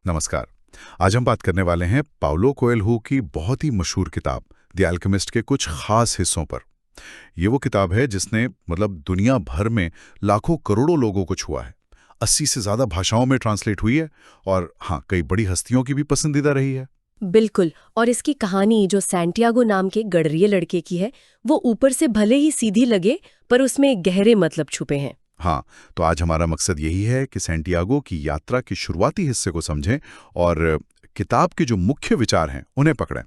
नमस्कार। आज हम बात करने वाले हैं पाउलो कोएल्हो की बहुत ही मशहूर किताब द अल्केमिस्ट के कुछ खास हिस्सों पर। ये वो किताब है जिसने दुनिया भर में लाखों करोड़ों लोगों को छुआ है। 80 से ज्यादा भाषाओं में ट्रांसलेट हुई है और हाँ, कई बड़ी हस्तियों की भी पसंदीदा रही है। बिल्कुल। और इसकी कहानी जो सैंटियागो नाम के गडरिये लड़के की है, वो ऊपर से भले ही सीधी लगे पर उसमें गहरे मतलब छुपे हैं। हाँ, तो आज हमारा मकसद यही है कि सैंटियागो की यात्रा के शुरुआती हिस्से को समझें और किताब के जो मुख्य विचार हैं उन्हें पकड़ें।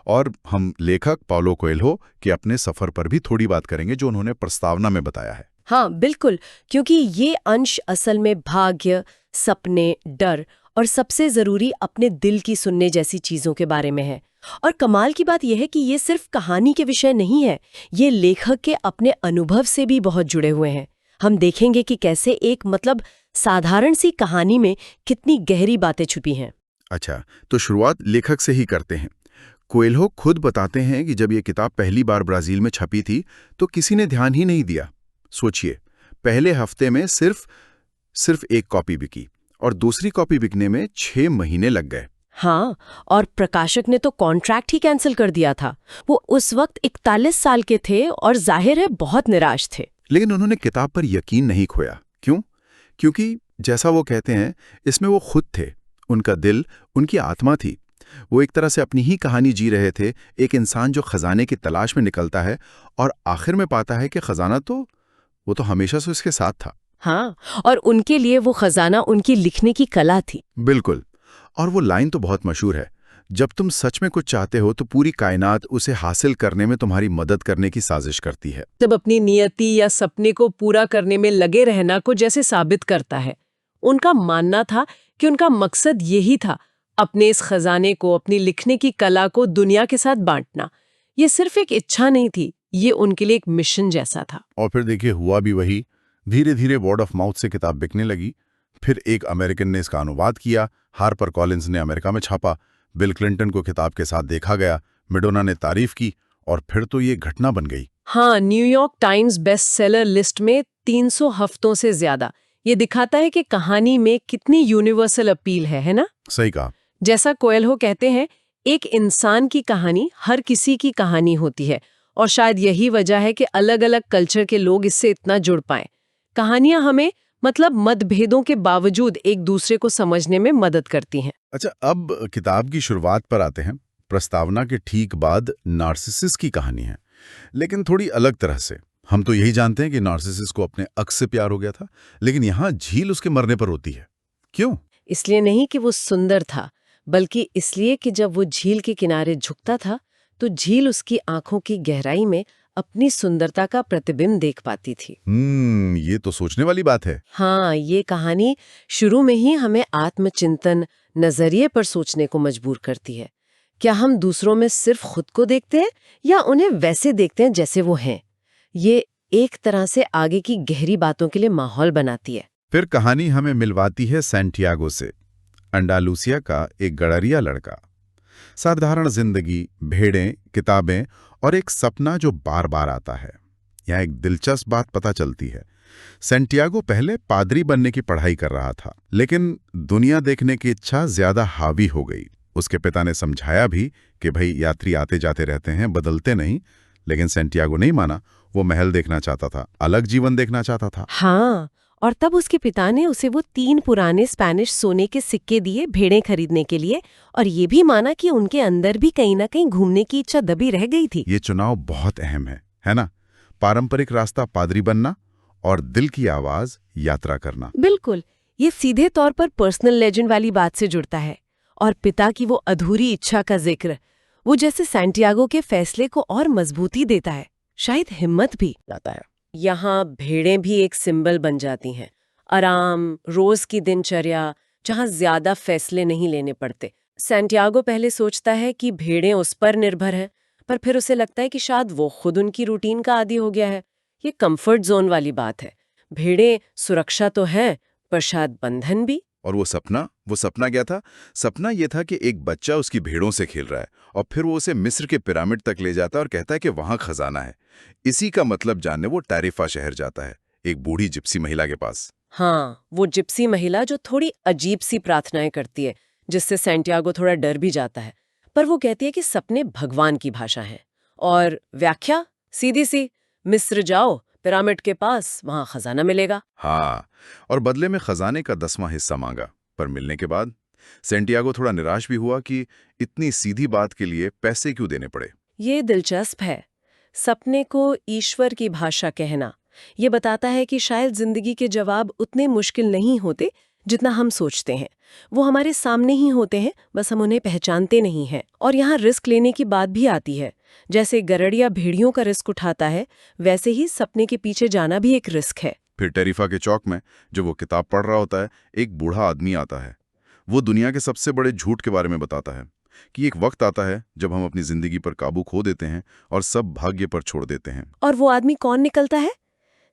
और हम लेखक पाउलो कोएल्हो के अपने सफर पर भी थोड़ी बात करेंगे जो उन्होंने प्रस्तावना में बताया है। हाँ बिल्कुल, क्योंकि ये अंश असल में भाग्य, सपने, डर और सबसे जरूरी अपने दिल की सुनने जैसी चीजों के बारे में है। और कमाल की बात यह है कि ये सिर्फ कहानी के विषय नहीं है, ये लेखक के अपने अनुभव से भी बहुत जुड़े हुए हैं। हम देखेंगे कि कैसे एक साधारण सी कहानी में कितनी गहरी बातें छुपी हैं। अच्छा, तो शुरुआत लेखक से ही करते हैं। कोएल्हो खुद बताते हैं कि जब ये किताब पहली बार ब्राजील में छपी थी तो किसी ने ध्यान ही नहीं दिया। सोचिए, पहले हफ्ते में सिर्फ एक कॉपी बिकी और दूसरी कॉपी बिकने में 6 महीने लग गए। हाँ, और प्रकाशक ने तो कॉन्ट्रैक्ट ही कैंसिल कर दिया था। वो उस वक्त 41 साल के थे और जाहिर है बहुत निराश थे। लेकिन उन्होंने किताब पर यकीन नहीं खोया। क्यों? क्योंकि जैसा वो कहते हैं, इसमें वो खुद थे, उनका दिल, उनकी आत्मा थी। वो एक तरह से अपनी ही कहानी जी रहे थे, एक इंसान जो खजाने की तलाश में निकलता है और आखिर में पाता है कि खजाना तो वो तो हमेशा से उसके साथ था। हाँ, और उनके लिए वो खजाना उनकी लिखने की कला थी। बिल्कुल। और वो लाइन तो बहुत मशहूर है, जब तुम सच में कुछ चाहते हो तो पूरी कायनात उसे हासिल करने में तुम्हारी मदद करने की साजिश करती है। तब अपनी नियति या सपने को पूरा करने में लगे रहना को जैसे साबित करता है। उनका मानना था कि उनका मकसद यही था, अपने इस खजाने को, अपनी लिखने की कला को दुनिया के साथ बांटना। ये सिर्फ एक इच्छा नहीं थी, ये उनके लिए एक मिशन जैसा था। और फिर देखिए, हुआ भी वही। धीरे धीरे वर्ड ऑफ माउथ से किताब बिकने लगी। फिर एक अमेरिकन ने इसका अनुवाद किया, हार्पर कॉलिंस ने अमेरिका में छापा, बिल क्लिंटन को किताब के साथ देखा गया, मेडोना ने तारीफ की और फिर तो ये घटना बन गई। हाँ, New York times best seller list में 300 हफ्तों से ज्यादा। ये दिखाता है कि कहानी में कितनी यूनिवर्सल अपील है ना? सही कहा। जैसा कोएल्हो कहते हैं, एक इंसान की कहानी हर किसी की कहानी होती है और शायद यही वजह है कि अलग-अलग कल्चर के लोग इससे इतना जुड़ पाएं। कहानियां हमें मतभेदों के बावजूद एक दूसरे को समझने में मदद करती हैं। अच्छा, अब किताब की शुरुआत पर आते हैं। प्रस्तावना के ठीक बाद नार्सिसिस की कहानी है, लेकिन थोड़ी अलग तरह से। हम तो यही जानते हैं कि नार्सिसिस को अपने अक्स से प्यार हो गया था, लेकिन यहाँ झील उसके मरने पर होती है। क्यों? इसलिए नहीं कि वो सुंदर था, बल्कि इसलिए कि जब वो झील के किनारे झुकता था तो झील उसकी आंखों की गहराई में अपनी सुंदरता का प्रतिबिंब देख पाती थी। ये तो सोचने वाली बात है। हाँ, ये कहानी शुरू में ही हमें आत्मचिंतन, नजरिए पर सोचने को मजबूर करती है। क्या हम दूसरों में सिर्फ खुद को देखते हैं या उन्हें वैसे देखते हैं जैसे वो हैं? ये एक तरह से आगे की गहरी बातों के लिए माहौल बनाती है। फिर कहानी हमें मिलवाती है सैंटियागो से, अंडालूसिया का एक गडरिया लड़का। साधारण जिंदगी, भेड़ें, किताबें और एक सपना जो बार बार आता है। यहाँ एक दिलचस्प बात पता चलती है। सैंटियागो पहले पादरी बनने की पढ़ाई कर रहा था, लेकिन दुनिया देखने की इच्छा ज्यादा हावी हो गई। उसके पिता ने समझाया भी कि भाई, यात्री आते जाते रहते हैं, बदलते नहीं। लेकिन सैंटियागो नहीं माना। वो महल देखना चाहता था, अलग जीवन देखना चाहता था। हाँ, और तब उसके पिता ने उसे वो 3 पुराने स्पेनिश सोने के सिक्के दिए भेड़ें खरीदने के लिए, और ये भी माना कि उनके अंदर भी कहीं ना कहीं घूमने की इच्छा दबी रह गई थी। ये चुनाव बहुत अहम है ना? पारंपरिक रास्ता पादरी बनना और दिल की आवाज यात्रा करना। बिल्कुल, ये सीधे तौर पर पर्सनल लेजेंड वाली बात से जुड़ता है। और पिता की वो अधूरी इच्छा का जिक्र, वो जैसे सैंटियागो के फैसले को और मजबूती देता है, शायद हिम्मत भी लाता है। यहाँ भेड़ें भी एक सिंबल बन जाती हैं। आराम, रोज की दिनचर्या, जहाँ ज्यादा फैसले नहीं लेने पड़ते। सैंटियागो पहले सोचता है कि भेड़ें उस पर निर्भर हैं, पर फिर उसे लगता है कि शायद वो खुद उनकी रूटीन का आदी हो गया है। ये कंफर्ट जोन वाली बात है। भेड़ें सुरक्षा तो हैं, पर शायद बंधन भी। और वो सपना क्या था? सपना ये था कि एक बच्चा उसकी भेड़ों से खेल रहा है और फिर वो उसे मिस्र के पिरामिड तक ले जाता है और कहता है कि वहां खजाना है। इसी का मतलब जानने वो टैरिफा शहर जाता है, एक बूढ़ी जिप्सी महिला के पास। हाँ, वो जिप्सी महिला जो थोड़ी अजीब सी प्रार्थनाएं करती है, जिससे सैंटियागो थोड़ा डर भी जाता है। पर वो कहती है कि सपने भगवान की भाषा है। और व्याख्या सीधी सी, मिस्र जाओ, पिरामिड के पास, वहां खजाना मिलेगा। हाँ, और बदले में खजाने का 10वां हिस्सा मांगा। पर मिलने के बाद सैंटियागो थोड़ा निराश भी हुआ कि इतनी सीधी बात के लिए पैसे क्यों देने पड़े। ये दिलचस्प है। सपने को ईश्वर की भाषा कहना ये बताता है कि शायद जिंदगी के जवाब उतने मुश्किल नहीं होते जितना हम सोचते हैं। वो हमारे सामने ही होते हैं, बस हम उन्हें पहचानते नहीं हैं। और यहाँ रिस्क लेने की बात भी आती है। जैसे गरड़िया भेड़ियों का रिस्क उठाता है, वैसे ही सपने के पीछे जाना भी एक रिस्क है। फिर टेरिफा के चौक में जब वो किताब पढ़ रहा होता है, एक बूढ़ा आदमी आता है। वो दुनिया के सबसे बड़े झूठ के बारे में बताता है कि एक वक्त आता है जब हम अपनी जिंदगी पर काबू खो देते हैं और सब भाग्य पर छोड़ देते हैं। और वो आदमी कौन निकलता है?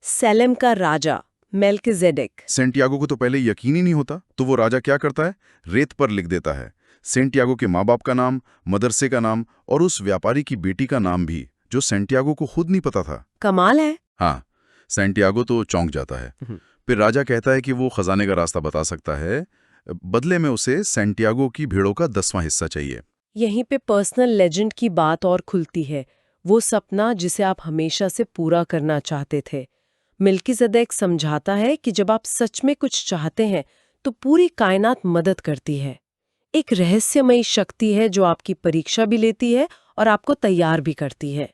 सैलेम का राजा मेल्किजेडेक। सेंटियागो को तो पहले यकीन ही नहीं होता, तो वो राजा क्या करता है, रेत पर लिख देता है सेंटियागो के माँ बाप का नाम, मदरसे का नाम और उस व्यापारी की बेटी का नाम भी, जो सेंटियागो को खुद नहीं पता था। कमाल है। हाँ, सेंटियागो तो चौंक जाता है। फिर राजा कहता है कि वो खजाने का रास्ता बता सकता है, बदले में उसे सेंटियागो की भेड़ों का 10वां हिस्सा चाहिए। यहीं पे पर्सनल लेजेंड की बात और खुलती है। वो सपना जिसे आप हमेशा से पूरा करना चाहते थे। मेल्किजेदेक समझाता है कि जब आप सच में कुछ चाहते हैं तो पूरी कायनात मदद करती है। एक रहस्यमयी शक्ति है जो आपकी परीक्षा भी लेती है और आपको तैयार भी करती है।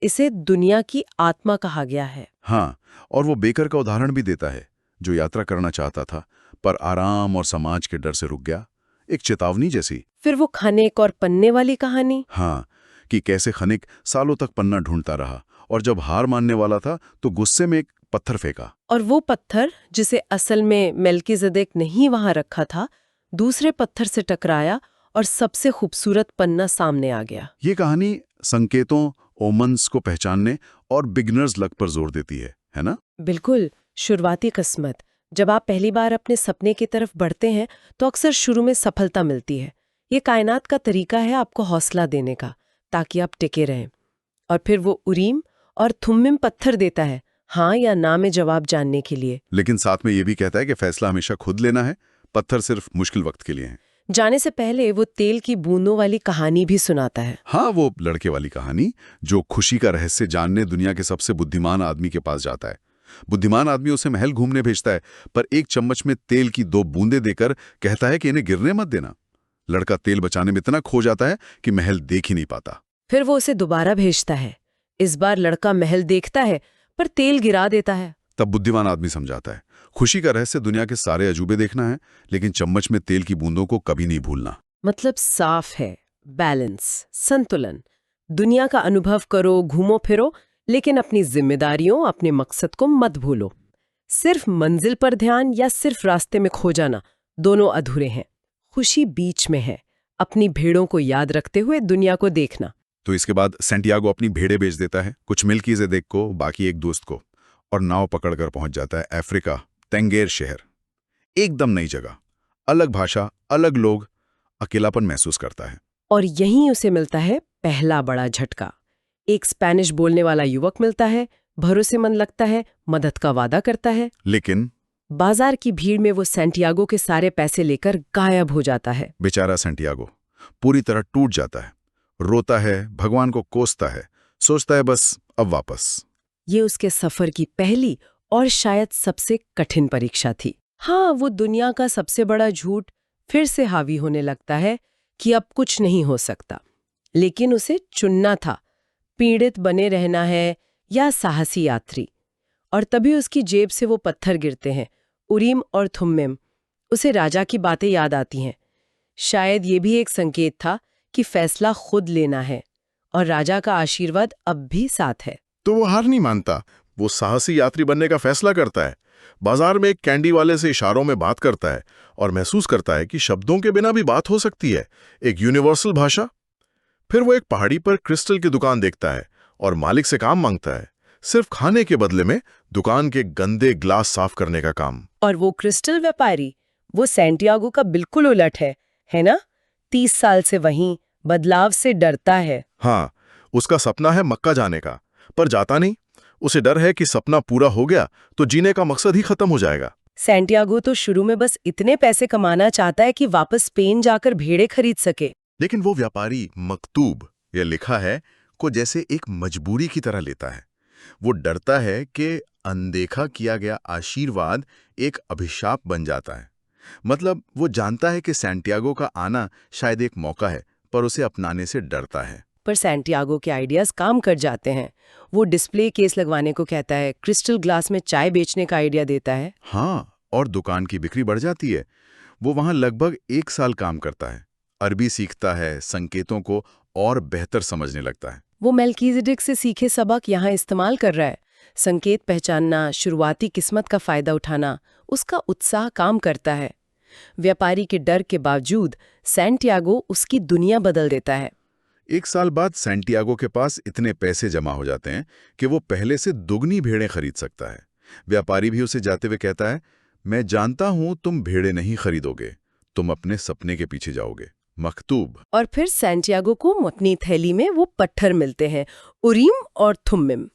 इसे दुनिया की आत्मा कहा गया है। हाँ, और वो बेकर का उदाहरण भी देता है, जो यात्रा करना चाहता था पर आराम और समाज के डर से रुक गया। एक चेतावनी जैसी। फिर वो खनिक और पन्ने वाली कहानी। हाँ, कि कैसे खनिक सालों तक पन्ना ढूंढता रहा और जब हार मानने वाला था तो गुस्से में एक पत्थर फेंका। और वो पत्थर, जिसे असल में मेल्किजेदेक नहीं वहां रखा था, दूसरे पत्थर से टकराया और सबसे खूबसूरत पन्ना सामने आ गया। ये कहानी संकेतों, ओमन्स को पहचानने और बिगनर्स लक पर जोर देती है ना? बिल्कुल, शुरुआती किस्मत। जब आप पहली बार अपने सपने की तरफ बढ़ते हैं तो अक्सर शुरू में सफलता मिलती है। ये कायनात का तरीका है आपको हौसला देने का, ताकि आप टिके रहें। और फिर वो उरीम और थुम्मिम पत्थर देता है, हाँ या ना में जवाब जानने के लिए। लेकिन साथ में ये भी कहता है कि फैसला हमेशा खुद लेना है, पत्थर सिर्फ मुश्किल वक्त के लिए है। जाने से पहले वो तेल की बूंदों वाली कहानी भी सुनाता है। हाँ, वो लड़के वाली कहानी जो खुशी का रहस्य जानने दुनिया के सबसे बुद्धिमान आदमी के पास जाता है। बुद्धिमान आदमी उसे महल घूमने भेजता है, पर एक चम्मच में तेल की 2 बूंदें देकर कहता है कि इन्हें गिरने मत देना। लड़का तेल बचाने में इतना खो जाता है कि महल देख ही नहीं पाता। फिर वो उसे दोबारा भेजता है। इस बार लड़का महल देखता है पर तेल गिरा देता है। तब बुद्धिमान आदमी समझाता है, खुशी का रहस्य दुनिया के सारे अजूबे देखना है, लेकिन चम्मच में तेल की बूंदों को कभी नहीं भूलना। मतलब साफ है, बैलेंस, संतुलन। दुनिया का अनुभव करो, घूमो फिरो, लेकिन अपनी जिम्मेदारियों, अपने मकसद को मत भूलो। सिर्फ मंजिल पर ध्यान या सिर्फ रास्ते में खो जाना, दोनों अधूरे हैं। खुशी बीच में है, अपनी भेड़ों को याद रखते हुए दुनिया को देखना। तो इसके बाद सेंटियागो अपनी भेड़ें बेच देता है, कुछ मेल्किजेदेक को, बाकी एक दोस्त को, और नाव पकड़कर पहुंच जाता है अफ्रीका, तंगेर शहर। एकदम नई जगह, अलग भाषा, अलग लोग, अकेलापन महसूस करता है। और यहीं उसे मिलता है पहला बड़ा झटका। एक स्पेनिश बोलने वाला युवक मिलता है, भरोसेमंद लगता है, मदद का वादा करता है। लेकिन बाजार की भीड़ में वो सैंटियागो के सारे पैसे लेकर गायब हो जाता है। बेचारा सैंटियागो पूरी तरह टूट जाता है, रोता है, भगवान को कोसता है, सोचता है बस अब वापस। ये उसके सफर की पहली और शायद सबसे कठिन परीक्षा थी। हाँ, वो दुनिया का सबसे बड़ा झूठ फिर से हावी होने लगता है कि अब कुछ नहीं हो सकता। लेकिन उसे चुनना था, पीड़ित बने रहना है या साहसी यात्री। और तभी उसकी जेब से वो पत्थर गिरते हैं, उरीम और थुम्मिम। उसे राजा की बातें याद आती हैं। शायद ये भी एक संकेत था कि फैसला खुद लेना है, और राजा का आशीर्वाद अब भी साथ है। तो वो हार नहीं मानता, वो साहसी यात्री बनने का फैसला करता है। बाजार में एक कैंडी वाले से इशारों में बात करता है और महसूस करता है कि शब्दों के बिना भी बात हो सकती है, एक यूनिवर्सल भाषा। फिर वो एक पहाड़ी पर क्रिस्टल की दुकान देखता है और मालिक से काम मांगता है, सिर्फ खाने के बदले में दुकान के गंदे ग्लास साफ करने का काम। और वो क्रिस्टल व्यापारी, वो सैंटियागो का बिल्कुल उलट है ना? 30 साल से वहीं, बदलाव से डरता है। हाँ, उसका सपना है मक्का जाने का, पर जाता नहीं। उसे डर है कि सपना पूरा हो गया तो जीने का मकसद ही खत्म हो जाएगा। सैंटियागो तो शुरू में बस इतने पैसे कमाना चाहता है कि वापस स्पेन जाकर भेड़ें खरीद सके। लेकिन वो व्यापारी मकतूब, यह लिखा है, को जैसे एक मजबूरी की तरह लेता है। वो डरता है कि अनदेखा किया गया आशीर्वाद एक अभिशाप बन जाता है। मतलब वो जानता है कि सैंटियागो का आना शायद एक मौका है, पर उसे अपनाने से डरता है। पर सैंटियागो के आइडियाज काम कर जाते हैं। वो डिस्प्ले केस लगवाने को कहता है, क्रिस्टल ग्लास में चाय बेचने का आइडिया देता है। हाँ, और दुकान की बिक्री बढ़ जाती है। वो वहां लगभग 1 साल काम करता है, अरबी सीखता है, संकेतों को और बेहतर समझने लगता है। वो मेल्कीजेडेक से सीखे सबक यहाँ इस्तेमाल कर रहा है। संकेत पहचानना, शुरुआती किस्मत का फायदा उठाना, उसका उत्साह काम करता है। व्यापारी के डर के बावजूद सैंटियागो उसकी दुनिया बदल देता है। 1 साल बाद सैंटियागो के पास इतने पैसे जमा हो जाते हैं कि वो पहले से दुगनी भेड़ें खरीद सकता है। व्यापारी भी उसे जाते हुए कहता है, मैं जानता हूं तुम भेड़ें नहीं खरीदोगे, तुम अपने सपने के पीछे जाओगे। मकतूब। और फिर सैंटियागो को अपनी थैली में वो पत्थर मिलते हैं, उरीम और थुम्मिम।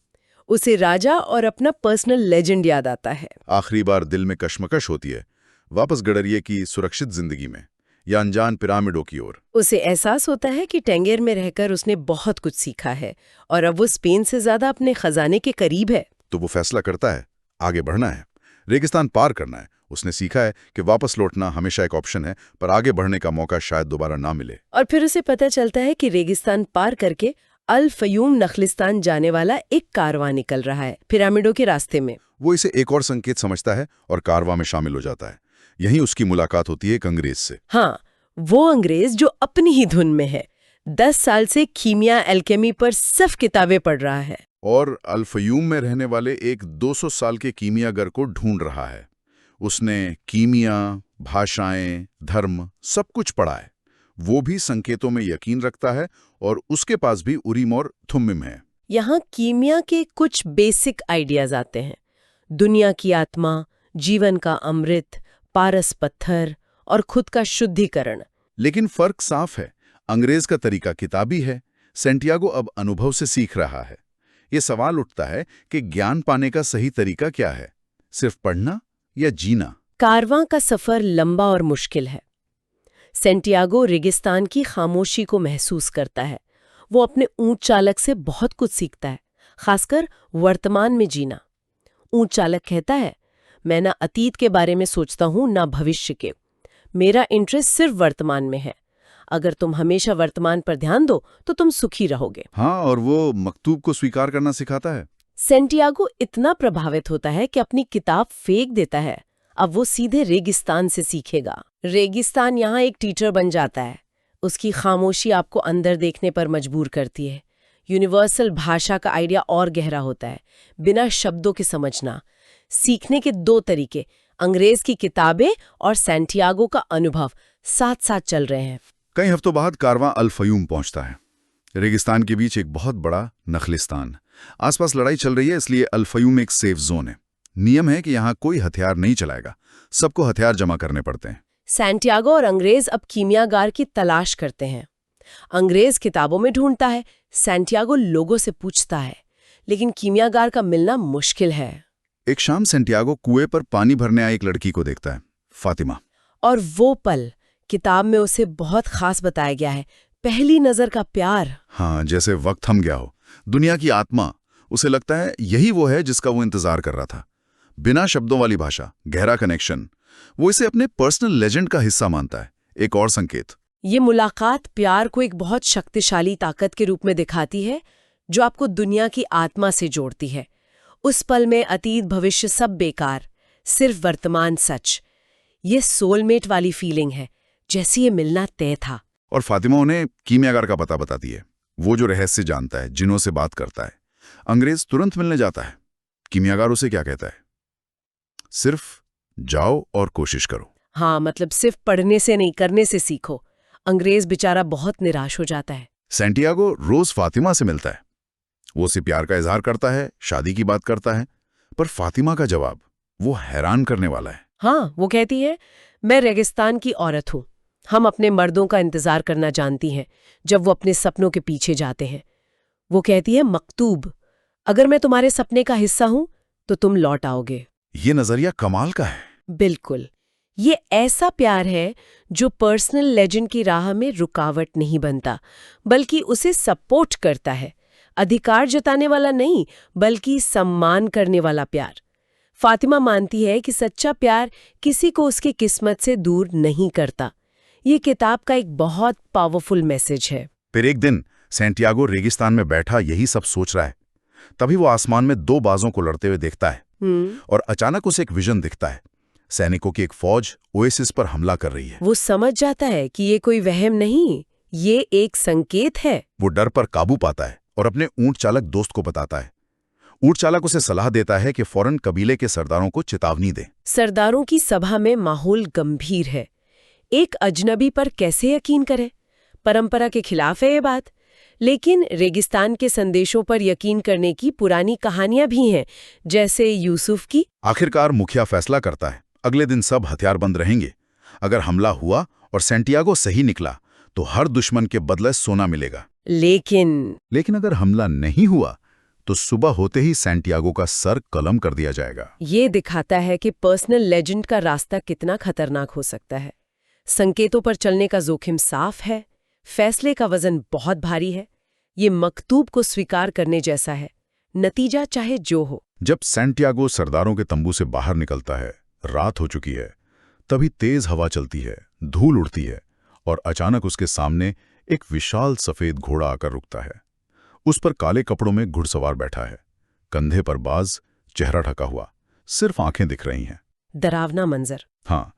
उसे राजा और अपना पर्सनल लेजेंड याद आता है। आखिरी बार दिल में कश्मकश होती है, वापस गडरिये की सुरक्षित जिंदगी में या अनजान पिरामिडों की ओर। उसे एहसास होता है कि टेंगेर में रहकर उसने बहुत कुछ सीखा है और अब वो स्पेन से ज्यादा अपने खजाने के करीब है। तो वो फैसला करता है, आगे बढ़ना है, रेगिस्तान पार करना है। उसने सीखा है कि वापस लौटना हमेशा एक ऑप्शन है, पर आगे बढ़ने का मौका शायद दोबारा ना मिले। और फिर उसे पता चलता है कि रेगिस्तान पार करके अल फयूम नखलिस्तान जाने वाला एक कारवां निकल रहा है, पिरामिडों के रास्ते में। वो इसे एक और संकेत समझता है और कारवां में शामिल हो जाता है। यहीं उसकी मुलाकात होती है एक अंग्रेज से। हाँ, वो अंग्रेज जो अपनी ही धुन में है, 10 साल से कीमिया एल्केमी पर सिर्फ किताबें पढ़ रहा है और अल फयूम में रहने वाले एक 200 साल के कीमियागर को ढूंढ रहा है। उसने कीमिया, भाषाएं, धर्म सब कुछ पढ़ा है। वो भी संकेतों में यकीन रखता है और उसके पास भी उरीम और थुम्मिम है। यहाँ कीमिया के कुछ बेसिक आइडियाज आते हैं। दुनिया की आत्मा, जीवन का अमृत, पारस पत्थर और खुद का शुद्धिकरण। लेकिन फर्क साफ है, अंग्रेज का तरीका किताबी है, सैंटियागो अब अनुभव से सीख रहा है। ये सवाल उठता है कि ज्ञान पाने का सही तरीका क्या है, सिर्फ पढ़ना या जीना? कारवां का सफर लंबा और मुश्किल है। सैंटियागो रेगिस्तान की खामोशी को महसूस करता है। वो अपने ऊंट चालक से बहुत कुछ सीखता है, खासकर वर्तमान में जीना। ऊंट चालक कहता है, मैं ना अतीत के बारे में सोचता हूं ना भविष्य के। मेरा इंटरेस्ट सिर्फ वर्तमान में है। अगर तुम हमेशा वर्तमान पर ध्यान दो तो तुम सुखी रहोगे। हाँ, और वो मकतूब को स्वीकार करना सिखाता है। सैंटियागो इतना प्रभावित होता है कि अपनी किताब फेंक देता है। अब वो सीधे रेगिस्तान से सीखेगा। रेगिस्तान यहाँ एक टीचर बन जाता है। उसकी खामोशी आपको अंदर देखने पर मजबूर करती है। यूनिवर्सल भाषा का आइडिया और गहरा होता है, बिना शब्दों के समझना। सीखने के 2 तरीके, अंग्रेज की किताबें और सैंटियागो का अनुभव, साथ साथ चल रहे हैं। कई हफ्तों बाद कारवां अल फयूम पहुंचता है। रेगिस्तान के बीच एक बहुत बड़ा नखलिस्तान। आसपास लड़ाई चल रही है, इसलिए अल फयूम एक सेफ जोन है। नियम है कि यहाँ कोई हथियार नहीं चलाएगा, सबको हथियार जमा करने पड़ते हैं। सैंटियागो और अंग्रेज अब कीमियागार की तलाश करते हैं। अंग्रेज किताबों में ढूंढता है, सैंटियागो लोगों से पूछता है, लेकिन कीमियागार का मिलना मुश्किल है। एक शाम सैंटियागो कुएं पर पानी भरने आई एक लड़की को देखता है, फातिमा। और वो पल किताब में उसे बहुत खास बताया गया है, पहली नजर का प्यार। हाँ, जैसे वक्त थम गया हो। दुनिया की आत्मा। उसे लगता है यही वो है जिसका वो इंतजार कर रहा था। बिना शब्दों वाली भाषा, गहरा कनेक्शन। वो इसे अपने पर्सनल लेजेंड का हिस्सा मानता है। एक और संकेत, ये मुलाकात प्यार को एक बहुत शक्तिशाली ताकत के रूप में दिखाती है, जो आपको दुनिया की आत्मा से जोड़ती है। उस पल में अतीत भविष्य सब बेकार, सिर्फ वर्तमान सच। ये सोलमेट वाली फीलिंग है, जैसे ये मिलना तय था। और फातिमा उन्हें कीमियागार का पता बताती है, वो जो रहस्य जानता है, जिनों से बात करता है। अंग्रेज तुरंत मिलने जाता है। कीमियागार उसे क्या कहता है? सिर्फ जाओ और कोशिश करो। हाँ, मतलब सिर्फ पढ़ने से नहीं, करने से सीखो। अंग्रेज बेचारा बहुत निराश हो जाता है। सैंटियागो रोज फातिमा से मिलता है। वो उसे प्यार का इजहार करता है, शादी की बात करता है, पर फातिमा का जवाब वो हैरान करने वाला है। हाँ, वो कहती है, मैं रेगिस्तान की औरत हूँ। हम अपने मर्दों का इंतजार करना जानती हैं जब वो अपने सपनों के पीछे जाते हैं। वो कहती है, मकतूब, अगर मैं तुम्हारे सपने का हिस्सा हूं तो तुम लौट आओगे। ये नजरिया कमाल का है। बिल्कुल। ये ऐसा प्यार है जो पर्सनल लेजेंड की राह में रुकावट नहीं बनता, बल्कि उसे सपोर्ट करता है। अधिकार जताने वाला नहीं, बल्कि सम्मान करने वाला प्यार। फातिमा मानती है कि सच्चा प्यार किसी को उसकी किस्मत से दूर नहीं करता। ये किताब का एक बहुत पावरफुल मैसेज है। फिर एक दिन सैंटियागो रेगिस्तान में बैठा यही सब सोच रहा है। तभी वो आसमान में 2 बाजों को लड़ते हुए देखता है और अचानक उसे एक विजन दिखता है। सैनिकों की एक फौज ओएसिस पर हमला कर रही है। वो समझ जाता है कि ये कोई वहम नहीं, ये एक संकेत है। वो डर पर काबू पाता है और अपने ऊंट चालक दोस्त को बताता है। ऊंट चालक उसे सलाह देता है कि फौरन कबीले के सरदारों को चेतावनी दे। सरदारों की सभा में माहौल गंभीर है। एक अजनबी पर कैसे यकीन करें? परंपरा के खिलाफ है ये बात। लेकिन रेगिस्तान के संदेशों पर यकीन करने की पुरानी कहानियां भी हैं, जैसे यूसुफ की। आखिरकार मुखिया फैसला करता है, अगले दिन सब हथियारबंद रहेंगे। अगर हमला हुआ और सैंटियागो सही निकला तो हर दुश्मन के बदले सोना मिलेगा। लेकिन अगर हमला नहीं हुआ तो सुबह होते ही सैंटियागो का सर कलम कर दिया जाएगा। ये दिखाता है कि पर्सनल लेजेंड का रास्ता कितना खतरनाक हो सकता है। संकेतों पर चलने का जोखिम साफ है, फैसले का वजन बहुत भारी है। ये मकतूब को स्वीकार करने जैसा है, नतीजा चाहे जो हो। जब सैंटियागो सरदारों के तंबू से बाहर निकलता है, रात हो चुकी है। तभी तेज हवा चलती है, धूल उड़ती है और अचानक उसके सामने एक विशाल सफेद घोड़ा आकर रुकता है। उस पर काले कपड़ों में घुड़सवार बैठा है, कंधे पर बाज, चेहरा ढका हुआ, सिर्फ आंखें दिख रही हैं। डरावना मंजर। हाँ,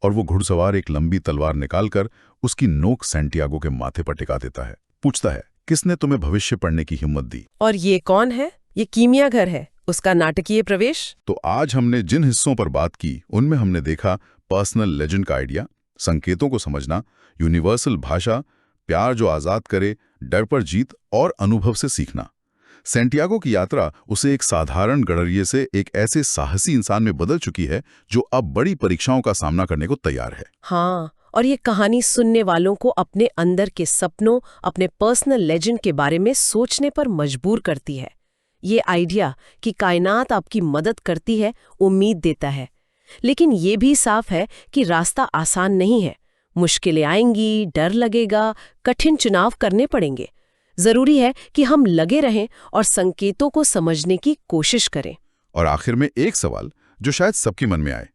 और वो घुड़सवार एक लंबी तलवार निकालकर उसकी नोक सैंटियागो के माथे पर टिका देता है। पूछता है, किसने तुम्हें भविष्य पढ़ने की हिम्मत दी? और ये कौन है? ये कीमिया घर है, उसका नाटकीय प्रवेश। तो आज हमने जिन हिस्सों पर बात की उनमें हमने देखा पर्सनल लेजेंड का आइडिया, संकेतों को समझना, यूनिवर्सल भाषा, प्यार जो आजाद करे, डर पर जीत और अनुभव से सीखना। सैंटियागो की यात्रा उसे एक साधारण गडरिये से एक ऐसे साहसी इंसान में बदल चुकी है जो अब बड़ी परीक्षाओं का सामना करने को तैयार है। हाँ, और ये कहानी सुनने वालों को अपने अंदर के सपनों, अपने पर्सनल लेजेंड के बारे में सोचने पर मजबूर करती है। ये आइडिया कि कायनात आपकी मदद करती है, उम्मीद देता है। लेकिन ये भी साफ है कि रास्ता आसान नहीं है। मुश्किलें आएंगी, डर लगेगा, कठिन चुनाव करने पड़ेंगे। जरूरी है कि हम लगे रहें और संकेतों को समझने की कोशिश करें। और आखिर में एक सवाल जो शायद सबके मन में आए,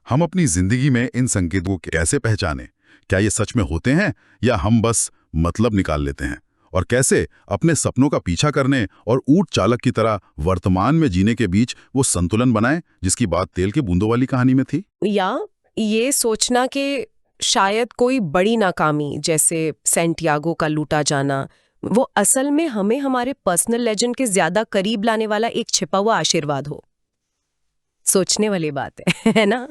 हम अपनी जिंदगी में इन संकेतों को कैसे पहचानें? क्या ये सच में होते हैं या हम बस मतलब निकाल लेते हैं? और कैसे अपने सपनों का पीछा करने और ऊंट चालक की तरह वर्तमान में जीने के बीच वो संतुलन बनाएं जिसकी बात तेल के बूंदों वाली कहानी में थी? या ये सोचना कि शायद कोई बड़ी नाकामी, जैसे सैंटियागो का लूटा जाना, वो असल में हमें हमारे पर्सनल लेजेंड के ज्यादा करीब लाने वाला एक छिपा हुआ आशीर्वाद हो। सोचने वाली बात है ना?